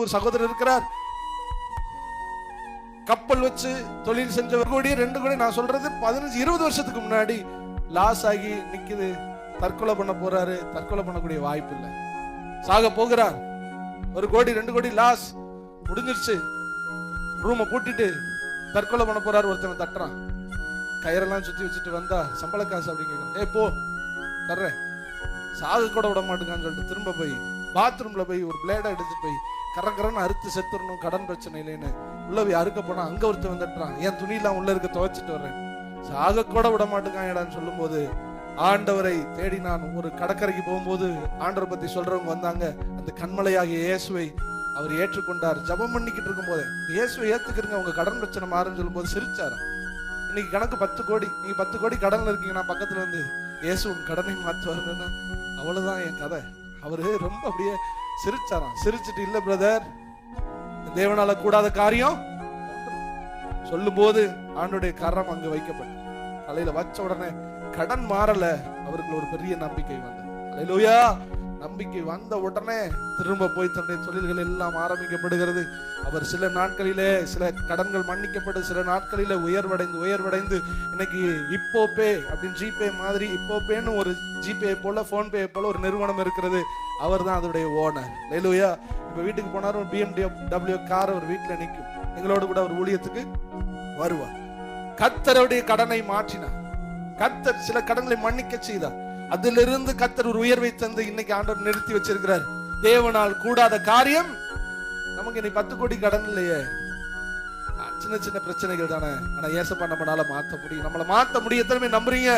ஒரு சகோதரர் இருக்கிறார், கப்பல் வச்சு தொழில் செஞ்ச ஒரு கோடி 2 கோடி, நான் சொல்றது 15-20 வருஷத்துக்கு முன்னாடி லாஸ் ஆகி நிக்குது. தற்கொலை பண்ண போறாரு. தற்கொலை பண்ணக்கூடிய வாய்ப்பு இல்லை, சாக போகிறார். 1 கோடி 2 கோடி லாஸ், முடிஞ்சிருச்சு. ரூமை பூட்டிட்டு தற்கொலை பண்ண போறாரு. ஒருத்தன் தட்டுறான், கயிறெல்லாம் சுத்தி வச்சுட்டு வந்தா சம்பள காசு அப்படிங்க, போ தர்றேன். சாக கூட விட மாட்டேங்கான்னு சொல்லிட்டு திரும்ப போய் பாத்ரூம்ல போய் ஒரு பிளேடை எடுத்துட்டு போய் கரன்னு அறுத்து செத்துறணும், கடன் பிரச்சனை இல்லைன்னு உள்ள போய் அறுக்க போனா அங்க ஒருத்தன் வந்துட்டுறான், என் துணியெல்லாம் உள்ள இருக்க துவைச்சிட்டு வர்றேன், சாக கூட விட மாட்டேங்கான்னு சொல்லும் போது ஆண்டவரை தேடி நான் ஒரு கடற்கரைக்கு போகும்போது ஆண்டவரை பத்தி சொல்றவங்க வந்தாங்க. அந்த கண்மலையாகிய இயேசுவை அவர் ஏற்றுக்கொண்டார். ஜபம் பண்ணிக்கிட்டு இருக்கும் போதே இயேசுவை ஏத்துக்கிறங்க, உங்க கடன் பிரச்சனை மாறுன்னு சொல்லும் போது சிரிச்சாரு. இன்னைக்கு கணக்கு 10 கோடி, நீங்க 10 கோடி கடன்ல இருக்கீங்க, நான் பக்கத்துல வந்து இயேசு உன் கடனை மாற்றுவாருன்னா அவ்வளவுதான் என் கதை. அவரு ரொம்ப அப்படியே சிரிச்சாராம். சிரிச்சுட்டு, இல்ல பிரதர், தேவனால கூடாத காரியம் சொல்லும் போது ஆண்டுடைய கரம் அங்கு வைக்கப்பட்டு தலையில வச்ச உடனே கடன் மாறல. அவருக்கு ஒரு பெரிய நம்பிக்கை வந்தது. அல்லேலூயா. நம்பிக்கை வந்த உடனே திரும்ப போய் தன்னுடைய தொழில்கள் எல்லாம் ஆரம்பிக்கப்படுகிறது. அவர் சில நாட்களிலே சில கடன்கள் மன்னிக்கப்பட்டு சில நாட்களிலே உயர்வடைந்து இன்னைக்கு இப்போபே அப்படின்னு ஜிபே மாதிரி இப்போபேன்னு ஒரு ஜிபே போல போன்பே போல ஒரு நிறுவனம் இருக்கிறது. அவர் தான் அதோடைய ஓனர். அல்லேலூயா. இப்ப வீட்டுக்கு போனாரும் BMW கார் அவர் வீட்டுல நிற்கும். எங்களோடு கூட அவர் ஊழியத்துக்கு வருவார். கர்த்தருடைய கடனை மாற்றினார். கர்த்தர் சில கடன்களை மன்னிக்க செய்தார். அதிலிருந்து கர்த்தர் ஒரு உயர்வை தந்து இன்னைக்கு ஆண்டவர் நிறுத்தி வச்சிருக்கிறார். தேவனால் கூடாத காரியம். நமக்கு இன்னைக்கு 10 கோடி கடன் இல்லையே, சின்ன சின்ன பிரச்சனைகள் தானே. ஆனா ஏசப்பா நம்மளால மாத்த முடியும். நம்மளை மாத்த முடியும். எத்தனை நம்புறீங்க?